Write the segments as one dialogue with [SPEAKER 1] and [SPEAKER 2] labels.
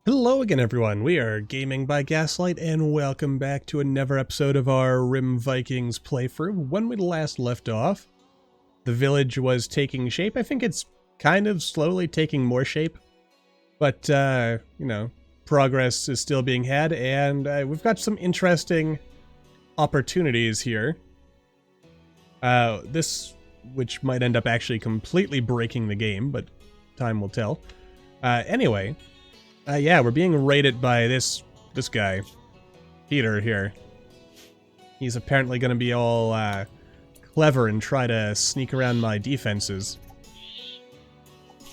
[SPEAKER 1] Hello again, everyone. We are Gaming by Gaslight, and welcome back to another episode of our Vikings playthrough. When we last left off, the village was taking shape. I think it's kind of slowly taking more shape, but, you know, progress is still being had, and we've got some interesting opportunities here. This, which might end up actually completely breaking the game, but time will tell. Anyway... yeah, we're being raided by this guy, Peter here. He's apparently going to be all clever and try to sneak around my defenses.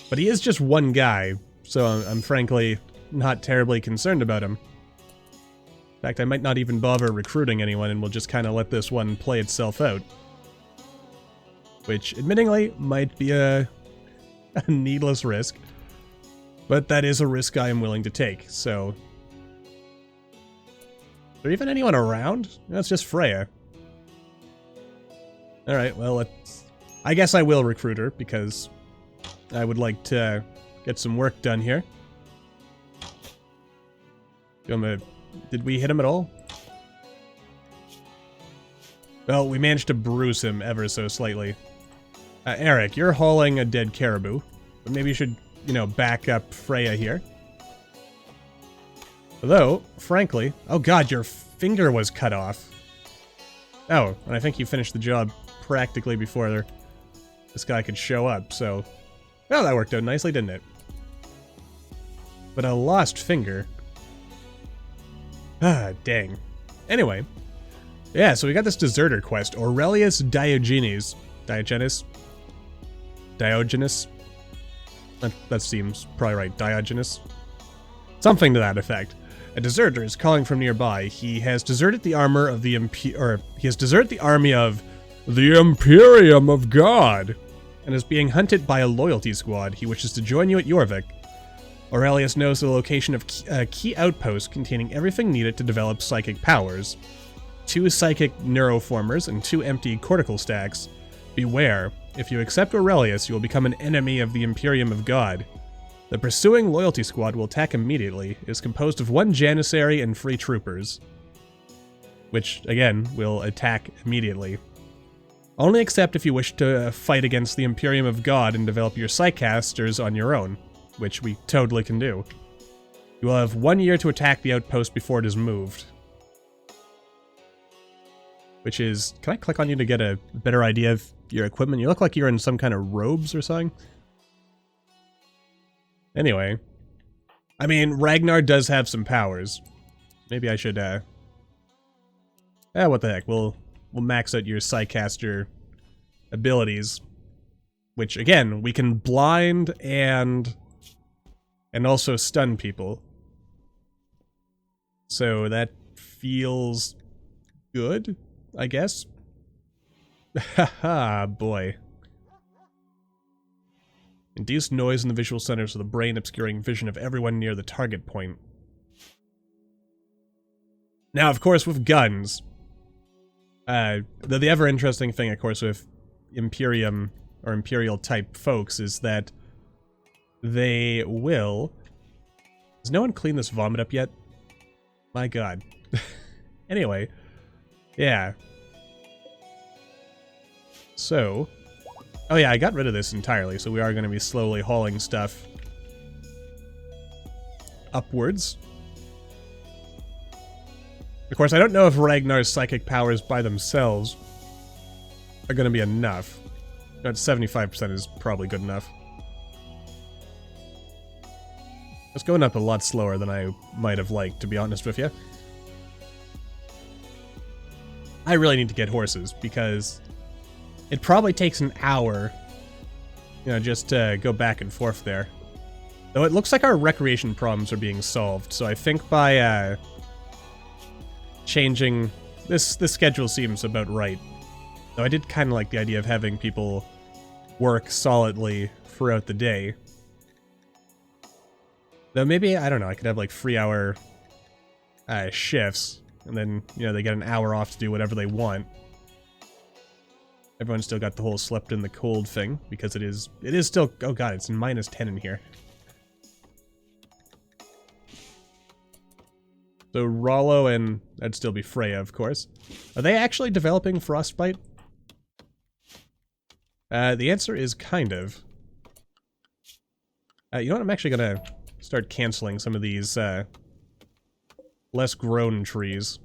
[SPEAKER 1] But he is just one guy, so I'm frankly not terribly concerned about him. In fact, I might not even bother recruiting anyone, and we'll just kind of let this one play itself out. Which, admittingly, might be a needless risk. But that is a risk I am willing to take, so... Is there even anyone around? No, it's just Freya. Alright, well, I guess I will recruit her, because I would like to get some work done here. Did we hit him at all? Well, we managed to bruise him ever so slightly. Eric, you're hauling a dead caribou, but maybe you should... you know, back up Freya here. Although, frankly... Oh god, your finger was cut off. Oh, and I think you finished the job practically before this guy could show up, so... Well, that worked out nicely, didn't it? But a lost finger... Ah, dang. Anyway. Yeah, so we got this deserter quest. Aurelius Diogenes. Diogenes? That seems probably right. Diogenes? Something to that effect. A deserter is calling from nearby. He has deserted the armor of the he has deserted the army of the Imperium of God and is being hunted by a loyalty squad. He wishes to join you at Jorvik. Aurelius knows the location of a key outpost containing everything needed to develop psychic powers. 2 psychic neuroformers and 2 empty cortical stacks. Beware. If you accept Aurelius, you will become an enemy of the Imperium of God. The pursuing loyalty squad will attack immediately. It is composed of 1 Janissary and 3 troopers. Which, again, will attack immediately. Only accept if you wish to fight against the Imperium of God and develop your psychcasters on your own, which we totally can do. You will have 1 year to attack the outpost before it is moved. Which is... Can I click on you to get a better idea of your equipment? You look like you're in some kind of robes or something. Anyway. I mean, Ragnar does have some powers. Maybe I should, what the heck. We'll max out your Psycaster abilities. Which, again, we can blind and also stun people. So that feels good, I guess. Haha, boy. Induce noise in the visual centers of the brain, obscuring vision of everyone near the target point. Now, of course, with guns, the ever interesting thing, of course, with Imperium or Imperial type folks is that they will... Has no one cleaned this vomit up yet? My god. Anyway, yeah. So, oh yeah, I got rid of this entirely, so we are going to be slowly hauling stuff upwards. Of course, I don't know if Ragnar's psychic powers by themselves are going to be enough. But 75% is probably good enough. It's going up a lot slower than I might have liked, to be honest with you. I really need to get horses, because... it probably takes an hour, you know, just to go back and forth there. Though it looks like our recreation problems are being solved, so I think by, changing... This schedule seems about right. Though I did kind of like the idea of having people work solidly throughout the day. Though maybe, I don't know, I could have like 3-hour, shifts, and then, you know, they get an hour off to do whatever they want. Everyone's still got the whole slept in the cold thing, because it is still, oh god, it's -10 in here. So Rollo and that'd still be Freya, of course. Are they actually developing Frostbite? The answer is kind of. You know what? I'm actually gonna start canceling some of these less grown trees.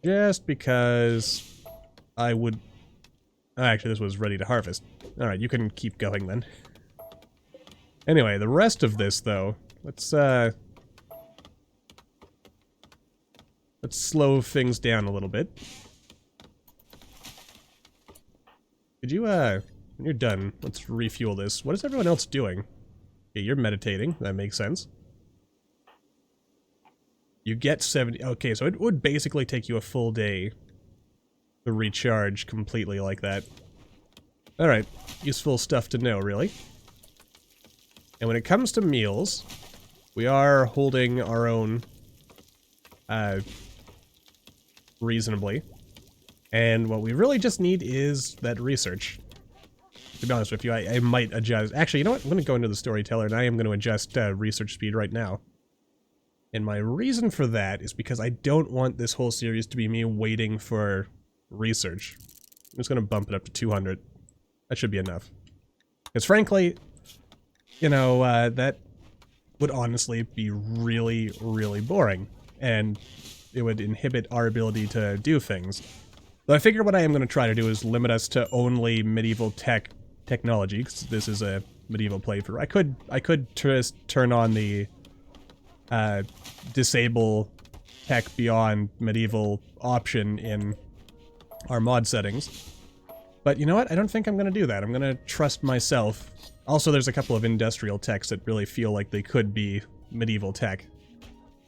[SPEAKER 1] Just because I would... Oh, actually, this was ready to harvest. Alright, you can keep going then. Anyway, the rest of this, though, let's slow things down a little bit. Could you, when you're done, let's refuel this. What is everyone else doing? Okay, you're meditating. That makes sense. You get 70... Okay, so it would basically take you a full day to recharge completely like that. Alright, useful stuff to know, really. And when it comes to meals, we are holding our own reasonably. And what we really just need is that research. To be honest with you, I might adjust... Actually, you know what? I'm going to go into the storyteller, and I am going to adjust research speed right now. And my reason for that is because I don't want this whole series to be me waiting for research. I'm just going to bump it up to 200. That should be enough. Because frankly, you know, that would honestly be really, really boring. And it would inhibit our ability to do things. But I figure what I am going to try to do is limit us to only medieval technology, because this is a medieval playthrough. I could just turn on the disable tech beyond medieval option in our mod settings. But you know what? I don't think I'm going to do that. I'm going to trust myself. Also, there's a couple of industrial techs that really feel like they could be medieval tech.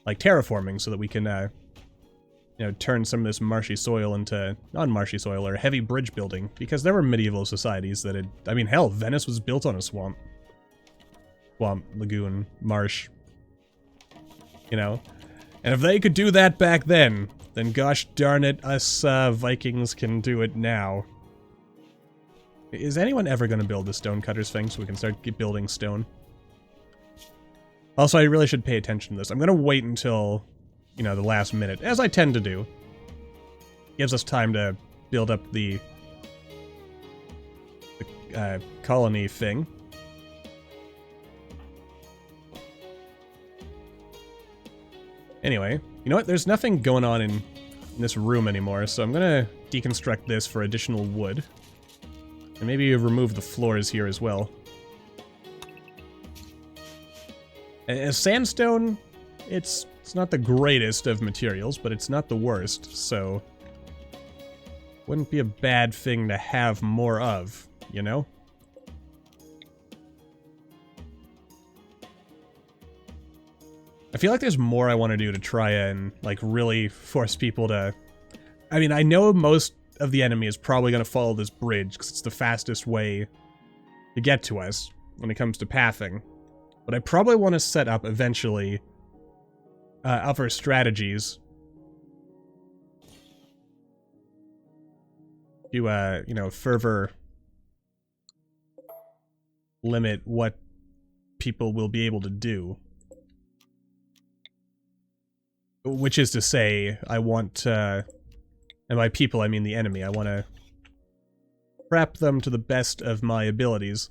[SPEAKER 1] Like terraforming, so that we can, you know, turn some of this marshy soil into non-marshy soil, or heavy bridge building. Because there were medieval societies that had... I mean, hell, Venice was built on a swamp. Swamp, lagoon, marsh. You know? And if they could do that back then gosh darn it, us Vikings can do it now. Is anyone ever going to build the stonecutters thing so we can start building stone? Also, I really should pay attention to this. I'm going to wait until, you know, the last minute, as I tend to do. Gives us time to build up the colony thing. Anyway, you know what? There's nothing going on in this room anymore, so I'm gonna deconstruct this for additional wood. And maybe remove the floors here as well. As sandstone, it's not the greatest of materials, but it's not the worst, so... Wouldn't be a bad thing to have more of, you know? I feel like there's more I want to do to try and, like, really force people to... I mean, I know most of the enemy is probably going to follow this bridge, because it's the fastest way to get to us when it comes to pathing. But I probably want to set up, eventually, other strategies to, you know, further limit what people will be able to do. Which is to say, I want, and by people I mean the enemy, I want to prep them to the best of my abilities.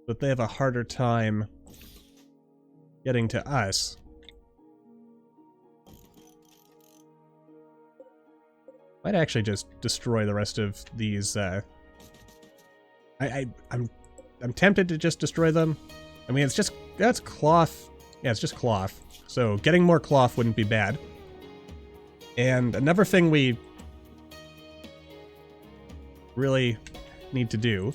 [SPEAKER 1] But they have a harder time getting to us. Might actually just destroy the rest of these, I'm tempted to just destroy them. I mean, it's just, that's cloth. Yeah, it's just cloth. So getting more cloth wouldn't be bad. And another thing we really need to do...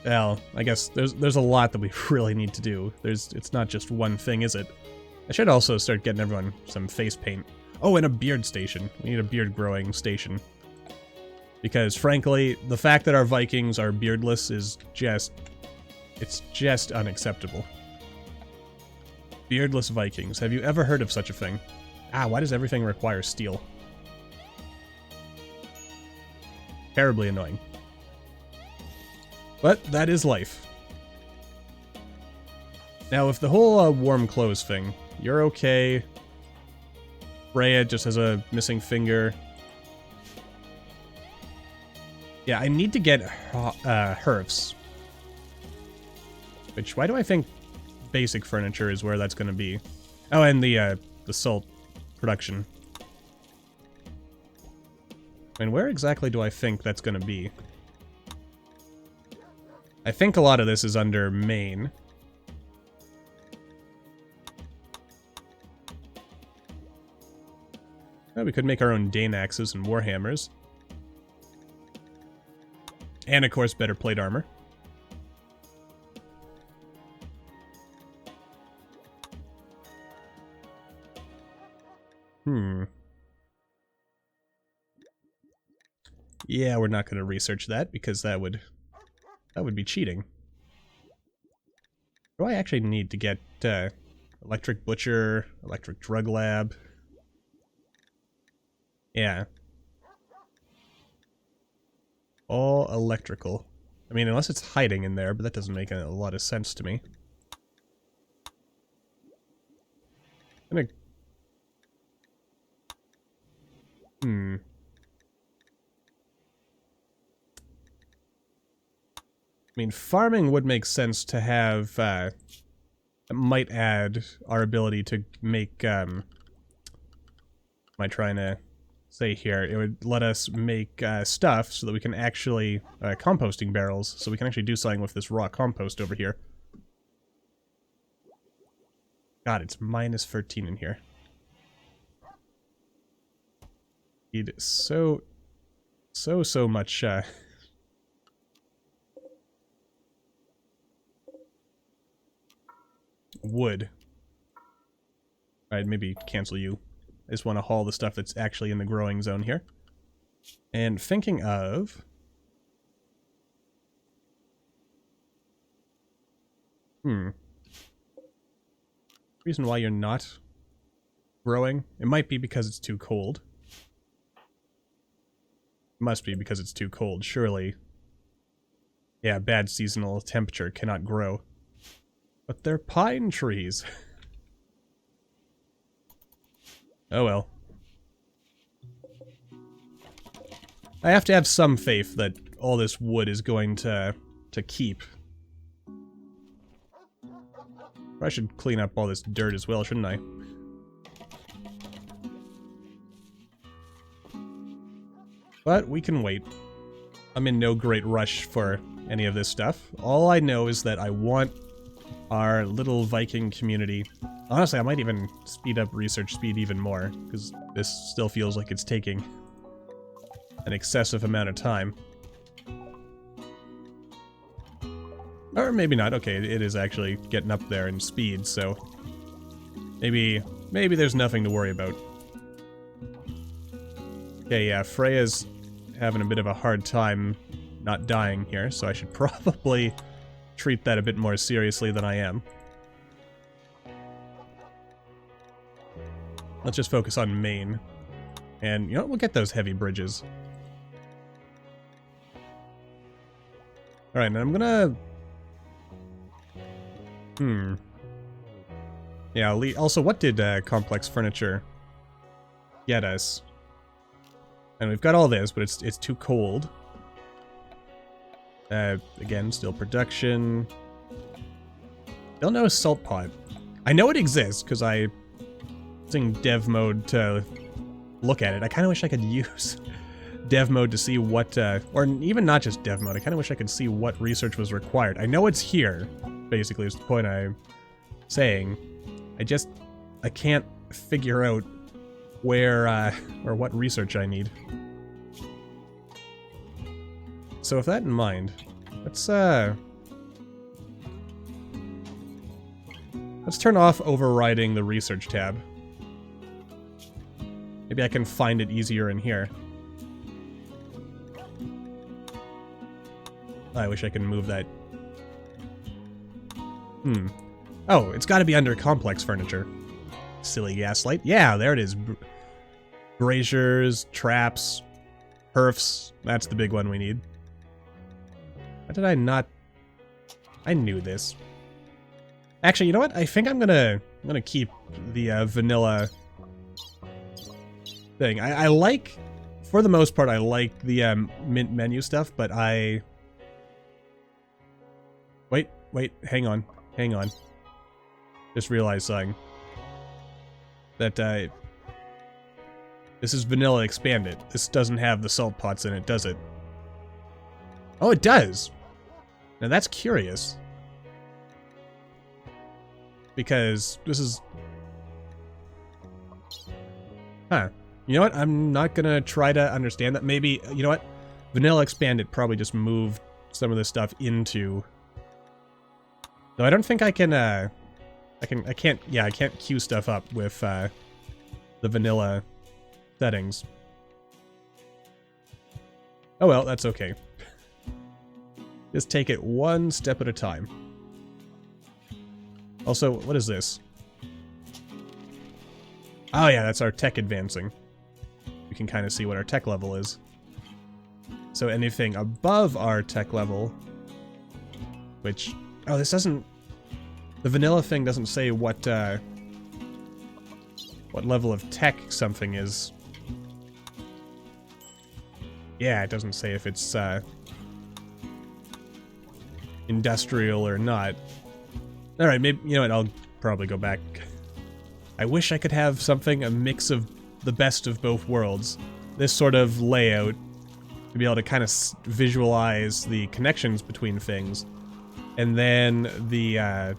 [SPEAKER 1] Well, I guess there's a lot that we really need to do. It's not just one thing, is it? I should also start getting everyone some face paint. Oh, and a beard station. We need a beard growing station. Because, frankly, the fact that our Vikings are beardless is just... It's just unacceptable. Beardless Vikings. Have you ever heard of such a thing? Ah, why does everything require steel? Terribly annoying. But that is life. Now, if the whole warm clothes thing, you're okay. Freya just has a missing finger. Yeah, I need to get hearths. Which, why do I think basic furniture is where that's going to be? Oh, and the salt production. I mean, where exactly do I think that's going to be? I think a lot of this is under main. Oh, we could make our own Dane axes and warhammers. And, of course, better plate armor. Yeah, we're not going to research that because that would be cheating. Do I actually need to get electric butcher, electric drug lab? Yeah. All electrical. I mean, unless it's hiding in there, but that doesn't make a lot of sense to me. I'm gonna... I mean, farming would make sense to have, it might add our ability to make, am I trying to say here? It would let us make, stuff so that we can actually, composting barrels, so we can actually do something with this raw compost over here. God, it's minus 13 in here. Need so much, wood. Alright, maybe cancel you. I just want to haul the stuff that's actually in the growing zone here. And thinking of... Reason why you're not growing? It might be because it's too cold. It must be because it's too cold, surely. Yeah, bad seasonal temperature cannot grow. But they're pine trees. Oh well. I have to have some faith that all this wood is going to keep. I should clean up all this dirt as well, shouldn't I? But we can wait. I'm in no great rush for any of this stuff. All I know is that I want our little Viking community. Honestly, I might even speed up research speed even more, because this still feels like it's taking an excessive amount of time. Or maybe not. Okay, it is actually getting up there in speed, so maybe there's nothing to worry about. Okay, yeah, Freya's having a bit of a hard time not dying here, so I should probably treat that a bit more seriously than I am. Let's just focus on main. And, you know, we'll get those heavy bridges. Alright, now I'm gonna... Yeah, also, what did complex furniture get us? And we've got all this, but it's too cold. Again, still production. Still no salt pot. I know it exists, because I... using dev mode to look at it. I kind of wish I could use dev mode to see what, or even not just dev mode, I kind of wish I could see what research was required. I know it's here, basically, is the point I'm saying. I can't figure out where, or what research I need. So with that in mind, let's turn off overriding the research tab. Maybe I can find it easier in here. I wish I could move that. Oh, it's gotta be under complex furniture. Silly gaslight. Yeah, there it is. Braziers, traps, hearths. That's the big one we need. How did I not... I knew this. Actually, you know what? I think I'm gonna keep the vanilla thing. I like, for the most part, I like the mint menu stuff, but I... Wait, hang on. Just realized something. That, this is vanilla expanded. This doesn't have the salt pots in it, does it? Oh, it does! Now that's curious. Because this is... Huh. You know what? I'm not gonna try to understand that. Maybe, you know what? Vanilla Expanded probably just moved some of this stuff into... Though I don't think I can, I can't queue stuff up with, the vanilla settings. Oh well, that's okay. Just take it one step at a time. Also, what is this? Oh yeah, that's our tech advancing. We can kind of see what our tech level is. So anything above our tech level, which... Oh, this doesn't... The vanilla thing doesn't say what level of tech something is. Yeah, it doesn't say if it's, industrial or not. Alright, maybe, you know what, I'll probably go back. I wish I could have something, a mix of the best of both worlds. This sort of layout, to be able to kind of visualize the connections between things. And then the, you know,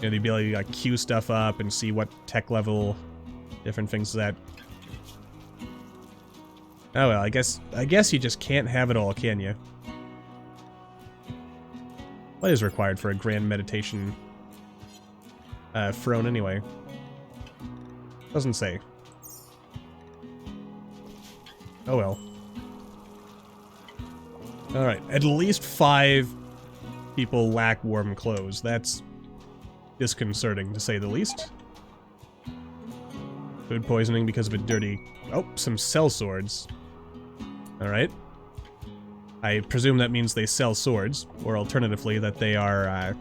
[SPEAKER 1] the ability to like, queue stuff up and see what tech level different things that. Oh well, I guess you just can't have it all, can you? What is required for a grand meditation throne anyway? Doesn't say. Oh well. Alright, at least 5 people lack warm clothes. That's disconcerting, to say the least. Food poisoning because of a dirty... Oh, some sellswords. Alright. I presume that means they sell swords, or alternatively that they are,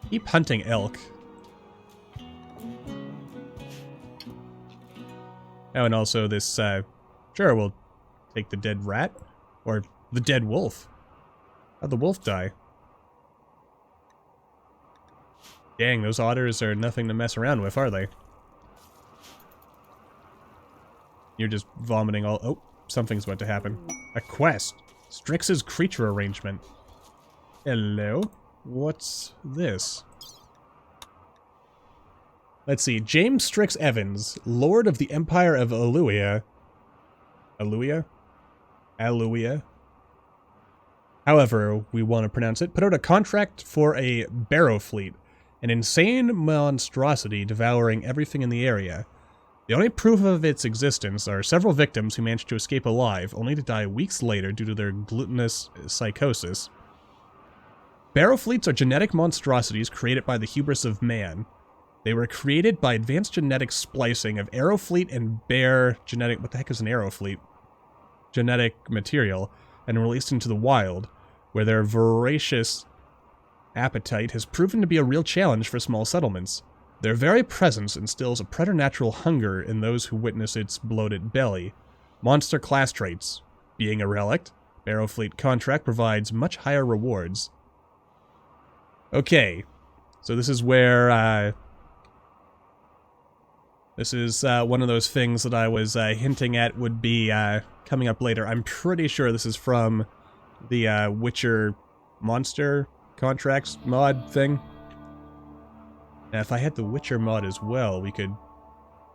[SPEAKER 1] keep hunting elk. Oh, and also this, sure, we'll take the dead rat. Or the dead wolf. How'd the wolf die? Dang, those otters are nothing to mess around with, are they? You're just vomiting all... Oh, something's about to happen. A quest. Strix's creature arrangement. Hello? What's this? Let's see. James Strix Evans, Lord of the Empire of Aluia. Aluia? Aluia. However we want to pronounce it, put out a contract for a barrow fleet, an insane monstrosity devouring everything in the area. The only proof of its existence are several victims who managed to escape alive, only to die weeks later due to their glutinous psychosis. Barrow fleets are genetic monstrosities created by the hubris of man. They were created by advanced genetic splicing of arrowfleet and bear genetic... What the heck is an arrowfleet? Genetic material, and released into the wild, where their voracious appetite has proven to be a real challenge for small settlements. Their very presence instills a preternatural hunger in those who witness its bloated belly. Monster class traits. Being a relict, Barrowfleet contract provides much higher rewards. Okay, so this is where, this is one of those things that I was hinting at would be coming up later. I'm pretty sure this is from the Witcher monster contracts mod thing. Now, if I had the Witcher mod as well, we could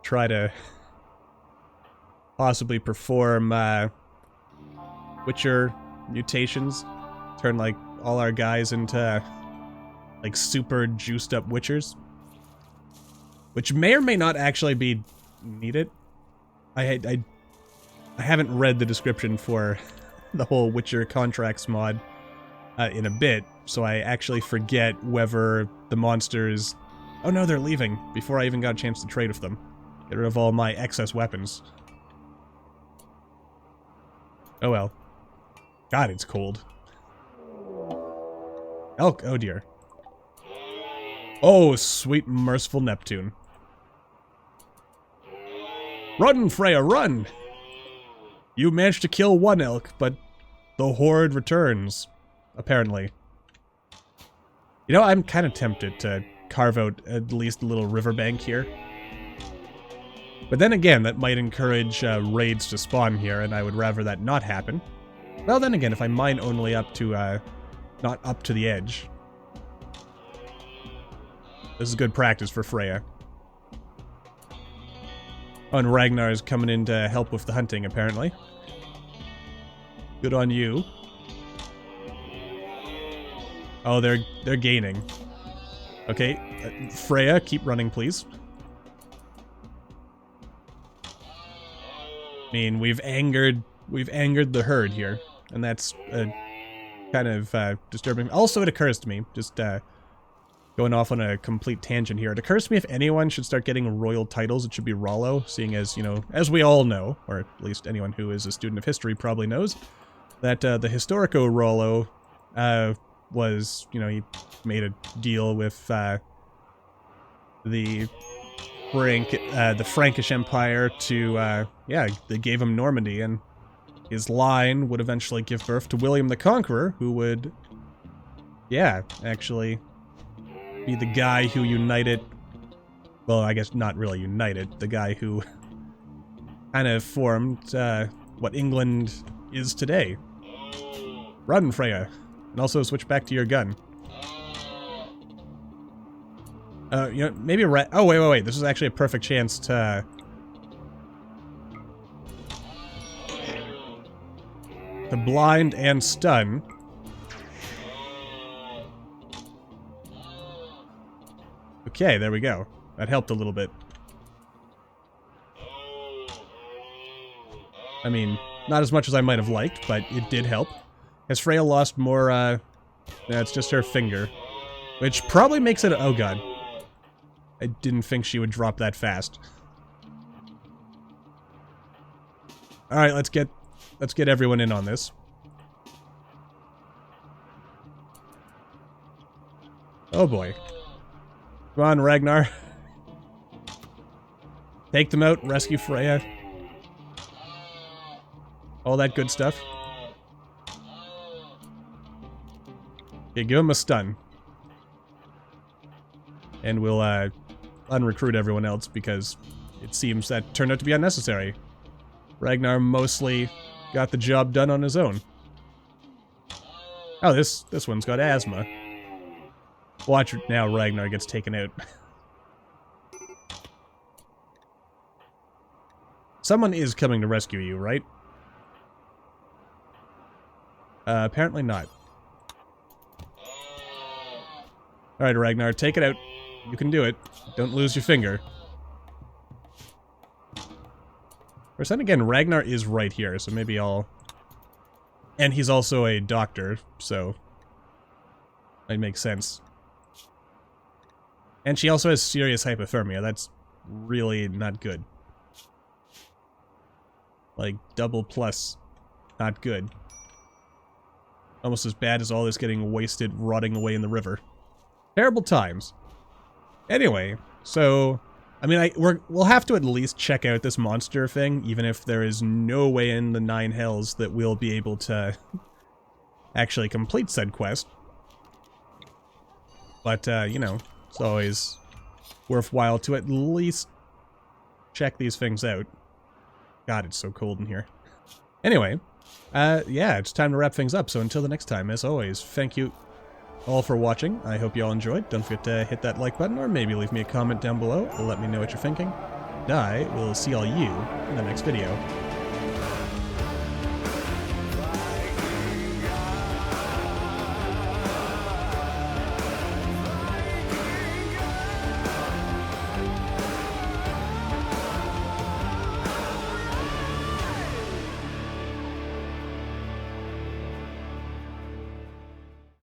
[SPEAKER 1] try to possibly perform Witcher mutations. Turn, like, all our guys into, like, super juiced up Witchers. Which may or may not actually be needed. I haven't read the description for the whole Witcher contracts mod in a bit, so I actually forget whether the monsters... Oh no, they're leaving, before I even got a chance to trade with them. Get rid of all my excess weapons. Oh well. God, it's cold. Elk, oh dear. Oh, sweet merciful Neptune. Run, Freya, run! You managed to kill one elk, but the horde returns, apparently. You know, I'm kind of tempted to carve out at least a little riverbank here. But then again, that might encourage raids to spawn here, and I would rather that not happen. Well, then again, if I mine only up to, not up to the edge. This is good practice for Freya. Oh, and Ragnar is coming in to help with the hunting, apparently. Good on you. Oh, they're gaining. Okay, Freya, keep running, please. I mean, we've angered the herd here, and that's kind of disturbing. Also, it occurs to me, just going off on a complete tangent here, it occurs to me if anyone should start getting royal titles, it should be Rollo, seeing as, you know, as we all know, or at least anyone who is a student of history probably knows, that the Historico Rollo was, you know, he made a deal with the Frankish Empire to, yeah, they gave him Normandy, and his line would eventually give birth to William the Conqueror, who would, yeah, actually be the guy who united, well, I guess not really united, the guy who kind of formed what England is today. Run, Freya, and also switch back to your gun. You know, maybe oh, wait. This is actually a perfect chance to blind and stun. Okay, there we go. That helped a little bit. I mean, not as much as I might have liked, but it did help. Has Freya lost more, no, it's just her finger. Which probably makes it, oh god. I didn't think she would drop that fast. Alright, let's get everyone in on this. Oh boy. Come on, Ragnar. Take them out, rescue Freya. All that good stuff. Okay, give him a stun. And we'll, unrecruit everyone else because it seems that turned out to be unnecessary. Ragnar mostly got the job done on his own. Oh, this one's got asthma. Watch it now, Ragnar gets taken out. Someone is coming to rescue you, right? Apparently not. Alright, Ragnar, take it out. You can do it. Don't lose your finger. Or then again, Ragnar is right here, so maybe I'll... And he's also a doctor, so... Might make sense. And she also has serious hypothermia. That's really not good. Like, double plus. Not good. Almost as bad as all this getting wasted, rotting away in the river. Terrible times. Anyway, so, I mean, we'll have to at least check out this monster thing, even if there is no way in the 9 hells that we'll be able to actually complete said quest. But, you know, it's always worthwhile to at least check these things out. God, it's so cold in here. Anyway, yeah, it's time to wrap things up, so until the next time, as always, thank you all for watching. I hope you all enjoyed. Don't forget to hit that like button, or maybe leave me a comment down below. Let me know what you're thinking. And I will see all you in the next video.